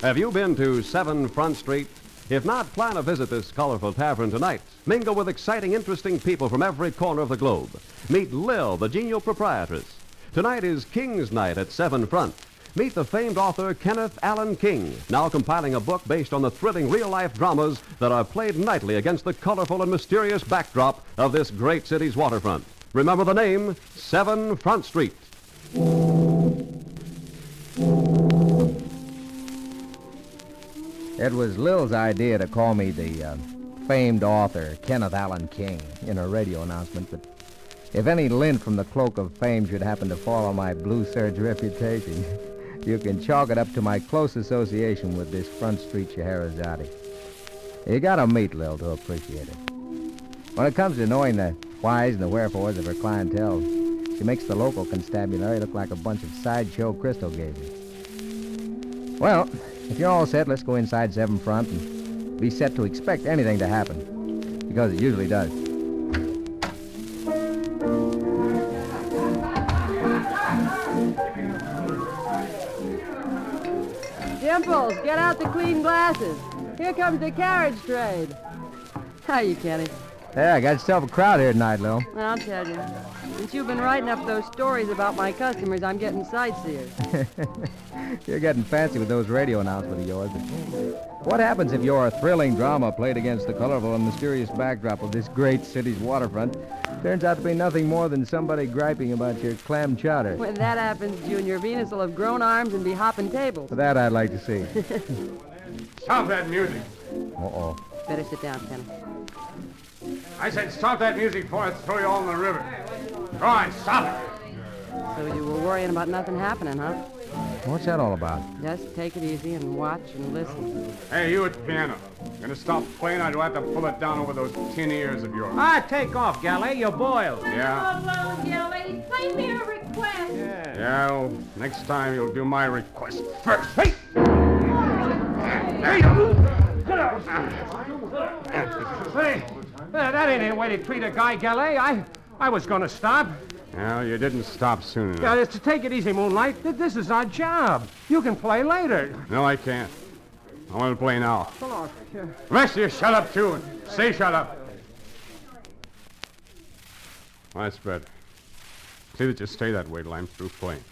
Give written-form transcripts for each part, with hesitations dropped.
Have you been to 7 Front Street? If not, plan to visit this colorful tavern tonight. Mingle with exciting, interesting people from every corner of the globe. Meet Lil, the genial proprietress. Tonight is King's Night at 7 Front. Meet the famed author Kenneth Allen King, now compiling a book based on the thrilling real-life dramas that are played nightly against the colorful and mysterious backdrop of this great city's waterfront. Remember the name, 7 Front Street. It was Lil's idea to call me the famed author Kenneth Allen King in a radio announcement, but if any lint from the cloak of fame should happen to fall on my blue serge reputation, you can chalk it up to my close association with this Front Street Scheherazade. You gotta meet Lil to appreciate it. When it comes to knowing the whys and the wherefores of her clientele, she makes the local constabulary look like a bunch of sideshow crystal gazers. Well, if you're all set, let's go inside 7 Front and be set to expect anything to happen, because it usually does. Dimples, get out the clean glasses. Here comes the carriage trade. How you, Kenny? Yeah, I got yourself a crowd here tonight, Lil. Well, I'll tell you. Since you've been writing up those stories about my customers, I'm getting sightseers. You're getting fancy with those radio announcements of yours, but what happens if your thrilling drama played against the colorful and mysterious backdrop of this great city's waterfront turns out to be nothing more than somebody griping about your clam chowder? When that happens, Junior, Venus will have grown arms and be hopping tables. For that, I'd like to see. Stop that music. Uh-oh. Better sit down, Kenny. I said stop that music before I throw you all in the river. Go on, stop it. So you were worrying about nothing happening, huh? What's that all about? Just take it easy and watch and listen. Hey, you at the piano. Gonna stop playing, or do I have to pull it down over those tin ears of yours? Take off, Galley. You're boiled. Yeah? Hello, Gilly. Play me a request. Yeah, well, next time you'll do my request first. Hey! Hey, that ain't any way to treat a guy, Galley. I was going to stop. Well, you didn't stop soon enough. To take it easy, Moonlight. This is our job. You can play later. No, I can't. I want to play now. Oh, yeah. The rest of you shut up, too, and say shut up. That's better. See that you stay that way till I'm through playing.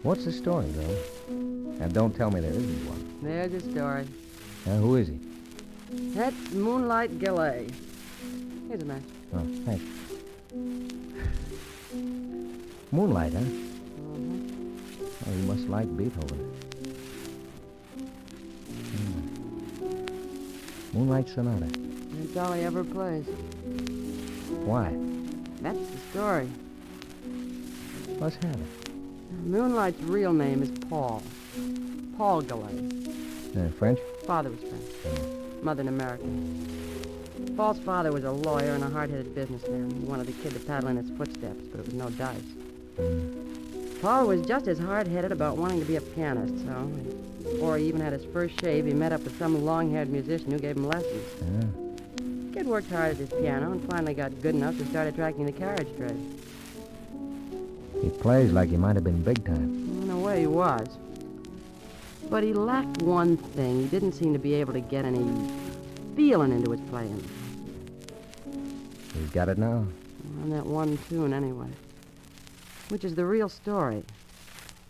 What's the story, Lil? And don't tell me there isn't one. There's the story. Who is he? That's Moonlight Gillet. Here's a match. Oh, thanks. Moonlight, huh? Oh, you must like Beethoven. Moonlight Sonata. That's all he ever plays. Why? That's the story. Let's have it. Moonlight's real name is Paul. Paul Gillet. French? Father was French. Mother an American. Paul's father was a lawyer and a hard-headed businessman. He wanted the kid to paddle in his footsteps, but it was no dice. Paul was just as hard-headed about wanting to be a pianist, so before he even had his first shave, he met up with some long-haired musician who gave him lessons. The kid worked hard at his piano and finally got good enough to start attracting the carriage trade. He plays like he might have been big time. In a way, he was. But he lacked one thing. He didn't seem to be able to get any feeling into his playing. He's got it now. On that one tune, anyway. Which is the real story.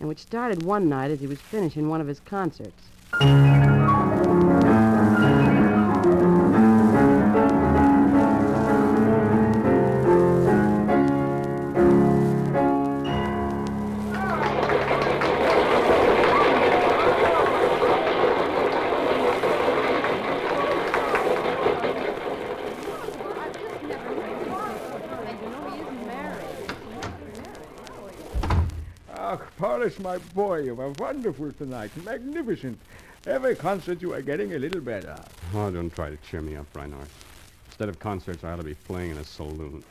And which started one night as he was finishing one of his concerts. Paulus, my boy, you were wonderful tonight. Magnificent. Every concert you are getting a little better. Oh, don't try to cheer me up, Reinhardt. Instead of concerts, I ought to be playing in a saloon.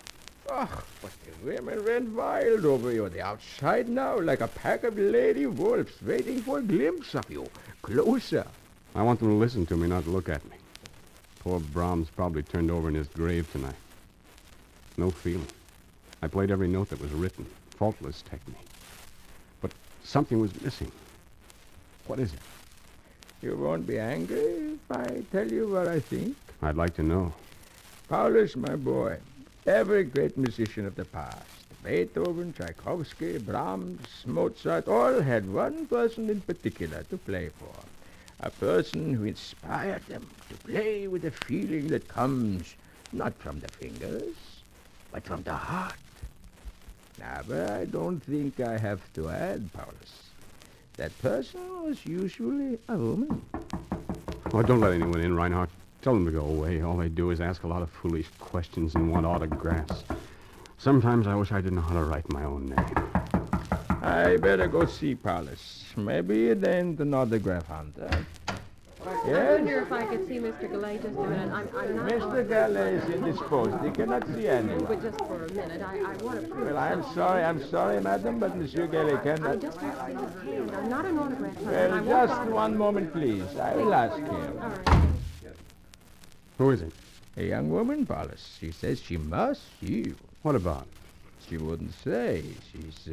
Oh, Oh, but the women went wild over you. They're outside now like a pack of lady wolves waiting for a glimpse of you. Closer. I want them to listen to me, not look at me. Poor Brahms probably turned over in his grave tonight. No feeling. I played every note that was written. Faultless technique. But something was missing. What is it? You won't be angry if I tell you what I think? I'd like to know. Paulus, my boy, every great musician of the past, Beethoven, Tchaikovsky, Brahms, Mozart, all had one person in particular to play for. A person who inspired them to play with a feeling that comes not from the fingers, but from the heart. Now, but I don't think I have to add, Paulus. That person was usually a woman. Oh, don't let anyone in, Reinhardt. Tell them to go away. All they do is ask a lot of foolish questions and want autographs. Sometimes I wish I didn't know how to write my own name. I better go see Paulus. Maybe it ain't an autograph hunter. I Yes? wonder if I could see Mr. Gallet just a minute. I'm not... Mr. Gallet is indisposed. He cannot see anyone. But just for a minute. I want to prove Well, I'm sorry, madam, but Monsieur Gallet I cannot. just want to see his hand. I'm not an autograph hunter. Well, I won't just bother- one moment, please. I will ask him. All right. Who is it? A young woman, Paulus. She says she must see you. What about? She wouldn't say. She's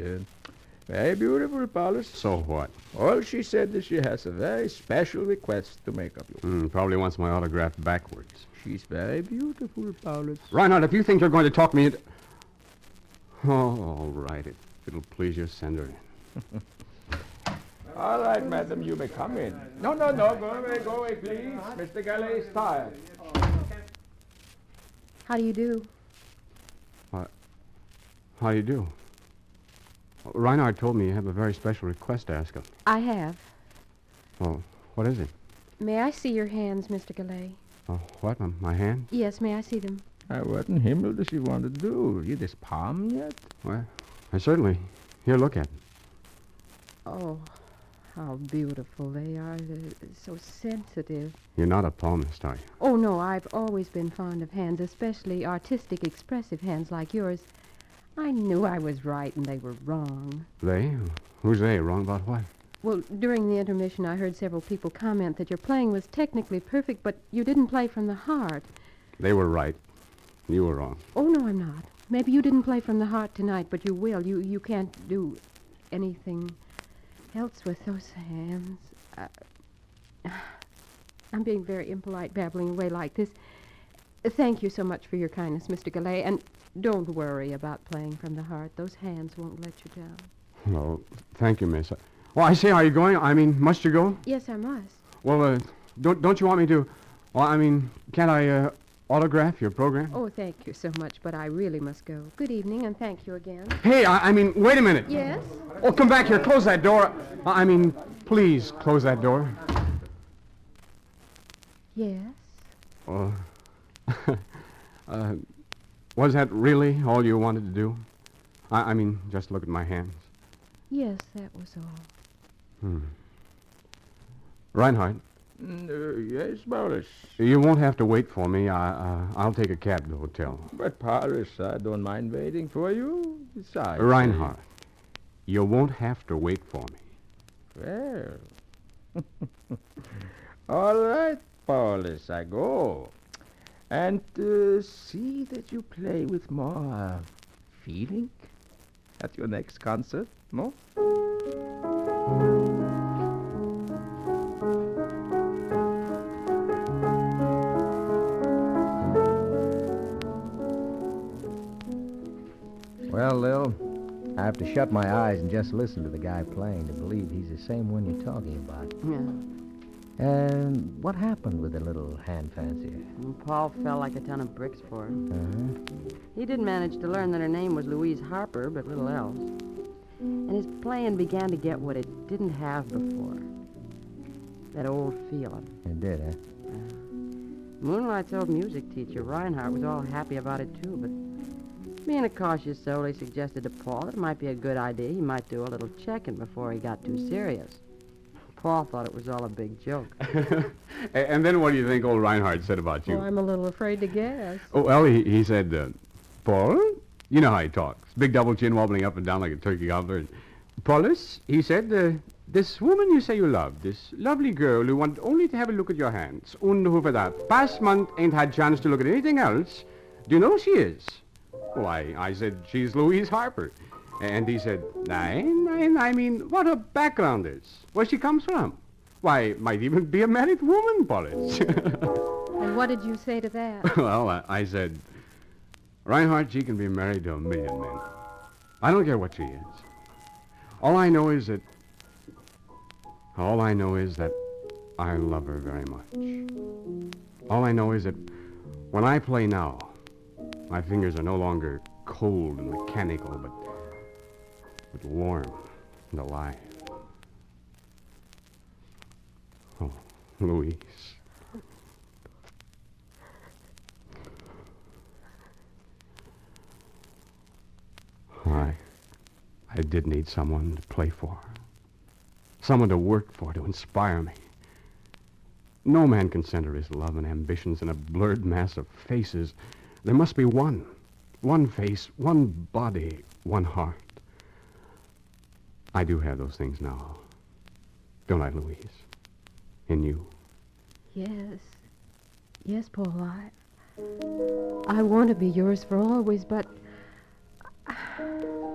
very beautiful, Paulus. So what? All she said is she has a very special request to make of you. Probably wants my autograph backwards. She's very beautiful, Paulus. Reinhardt, if you think you're going to talk me into... Oh, all right. If it'll please you, send her in. All right, madam, you may come in. No, go away, please. Mr. Gallet is tired. How do you do? How do you do? Reinhardt told me you have a very special request to ask him. I have. Oh, what is it? May I see your hands, Mr. Gallet? Oh, what? My hand? Yes, may I see them? What in Himmel does she want to do? Read his palm yet? Well, I certainly. Here, look at it. Oh, how beautiful they are. They're so sensitive. You're not a palmist, are you? Oh, no, I've always been fond of hands, especially artistic, expressive hands like yours. I knew I was right and they were wrong. They? Who's they? Wrong about what? Well, during the intermission, I heard several people comment that your playing was technically perfect, but you didn't play from the heart. They were right. You were wrong. Oh, no, I'm not. Maybe you didn't play from the heart tonight, but you will. You can't do anything else with those hands. I'm being very impolite, babbling away like this. Thank you so much for your kindness, Mr. Gallet, and don't worry about playing from the heart. Those hands won't let you down. Well, thank you, miss. Well, I say, are you going? I mean, must you go? Yes, I must. Well, don't you want me to... Well, I mean, can't I autograph your program? Oh, thank you so much, but I really must go. Good evening, and thank you again. Hey, I mean, wait a minute. Yes? Oh, come back here. Close that door. I mean, please, close that door. Yes? Oh. Was that really all you wanted to do? I mean, just look at my hands. Yes, that was all. Reinhardt, Yes, Paulus. you won't have to wait for me. I'll take a cab to the hotel. But, Paulus, I don't mind waiting for you. Besides... Reinhardt, you won't have to wait for me. Well... All right, Paulus, I go. And see that you play with more feeling at your next concert, no? Well, Lil, I have to shut my eyes and just listen to the guy playing to believe he's the same one you're talking about. Yeah. And what happened with the little hand fancier? Paul fell like a ton of bricks for her. Uh-huh. He did manage to learn that her name was Louise Harper, but little else. And his playing began to get what it didn't have before. That old feeling. It did, huh? Moonlight's old music teacher, Reinhardt, was all happy about it, too, but being a cautious soul, he suggested to Paul that it might be a good idea. He might do a little checking before he got too serious. Paul thought it was all a big joke. And then what do you think old Reinhardt said about you? Oh, I'm a little afraid to guess. Oh, well, he said, Paul, You know how he talks. Big double chin wobbling up and down like a turkey gobbler. Paulus, he said, this woman you say you love, this lovely girl who want only to have a look at your hands, und who for that past month ain't had chance to look at anything else, do you know who she is? Why, I said, she's Louise Harper. And he said, I mean, what her background is, where she comes from. Why, it might even be a married woman, Paulus. And what did you say to that? Well, I said, Reinhardt, she can be married to 1,000,000 men. I don't care what she is. All I know is that I love her very much. All I know is that when I play now, my fingers are no longer cold and mechanical, but warm and alive. Oh, Louise. I did need someone to play for. Someone to work for, to inspire me. No man can center his love and ambitions in a blurred mass of faces. There must be one. One face, one body, one heart. I do have those things now. Don't I, Louise? In you. Yes. Yes, Paul, I want to be yours for always, but...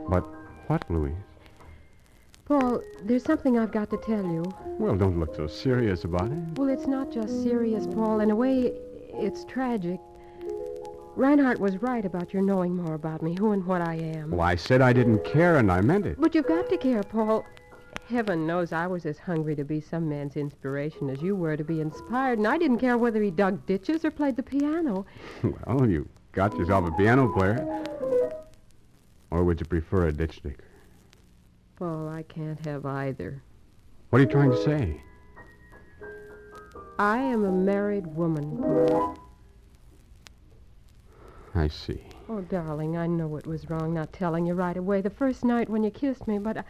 But what, Louise? Paul, there's something I've got to tell you. Well, don't look so serious about it. Well, it's not just serious, Paul. In a way, it's tragic. Reinhardt was right about your knowing more about me, who and what I am. Well, I said I didn't care, and I meant it. But you've got to care, Paul. Heaven knows I was as hungry to be some man's inspiration as you were to be inspired, and I didn't care whether he dug ditches or played the piano. Well, you got yourself a piano player. Or would you prefer a ditch digger? Paul, I can't have either. What are you trying to say? I am a married woman, Paul. I see. Oh, darling, I know it was wrong not telling you right away the first night when you kissed me, but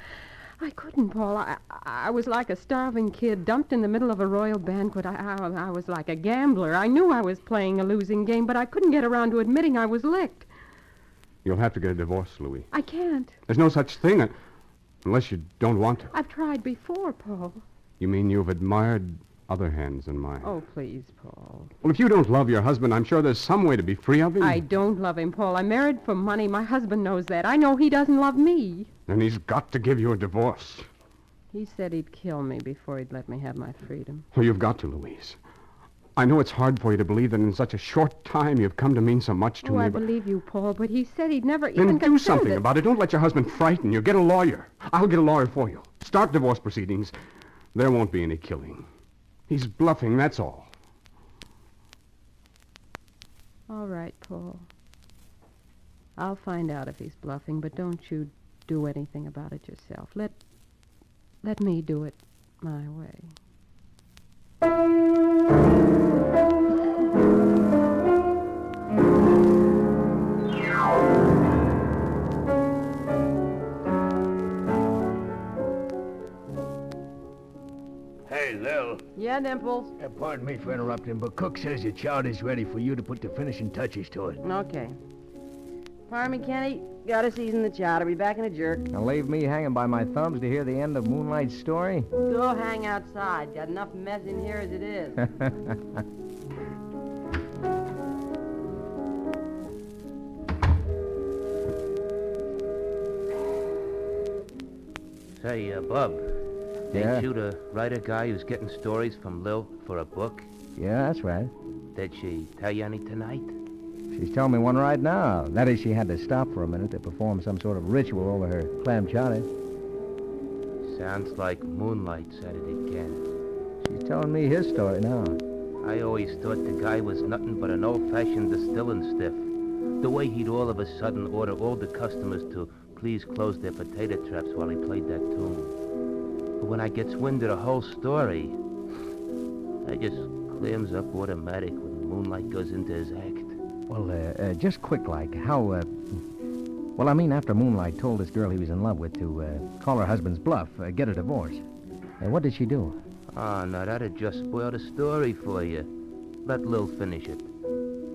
I couldn't, Paul. I was like a starving kid dumped in the middle of a royal banquet. I was like a gambler. I knew I was playing a losing game, but I couldn't get around to admitting I was licked. You'll have to get a divorce, Louis. I can't. There's no such thing unless you don't want to. I've tried before, Paul. You mean you've admired other hands than mine? Oh, please, Paul. Well, if you don't love your husband, I'm sure there's some way to be free of him. I don't love him, Paul. I'm married for money. My husband knows that. I know he doesn't love me. Then he's got to give you a divorce. He said he'd kill me before he'd let me have my freedom. Well, you've got to, Louise. I know it's hard for you to believe that in such a short time you've come to mean so much to me. I believe you, Paul, but he said he'd never Then even do something about it. Don't let your husband frighten you. Get a lawyer. I'll get a lawyer for you. Start divorce proceedings. There won't be any killing. He's bluffing, that's all. All right, Paul. I'll find out if he's bluffing, but don't you do anything about it yourself. Let me do it my way. Hey, Lil. Yeah, Dimples? Pardon me for interrupting, but Cook says your chowder is ready for you to put the finishing touches to it. Okay. Pardon me, Kenny. Gotta season the chowder. Be back in a jerk. Now leave me hanging by my thumbs to hear the end of Moonlight's story? Go hang outside. Got enough mess in here as it is. Say, Bub, Yeah? ain't you the writer guy who's getting stories from Lil for a book? Yeah, that's right. Did she tell you any tonight? She's telling me one right now. That is, she had to stop for a minute to perform some sort of ritual over her clam chowder. Sounds like Moonlight said it again. She's telling me his story now. I always thought the guy was nothing but an old-fashioned distilling stiff. The way he'd all of a sudden order all the customers to please close their potato traps while he played that tune. But when I gets wind of the whole story, I just clams up automatic when Moonlight goes into his act. Well, just quick like, how, well, I mean, after Moonlight told this girl he was in love with to call her husband's bluff, get a divorce, what did she do? Oh, now that'd just spoil the story for you. Let Lil finish it.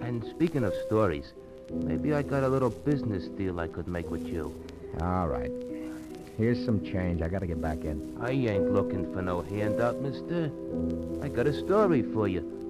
And speaking of stories, Maybe I got a little business deal I could make with you. All right. Here's some change. I gotta get back in. I ain't looking for no handout, mister. I got a story for you.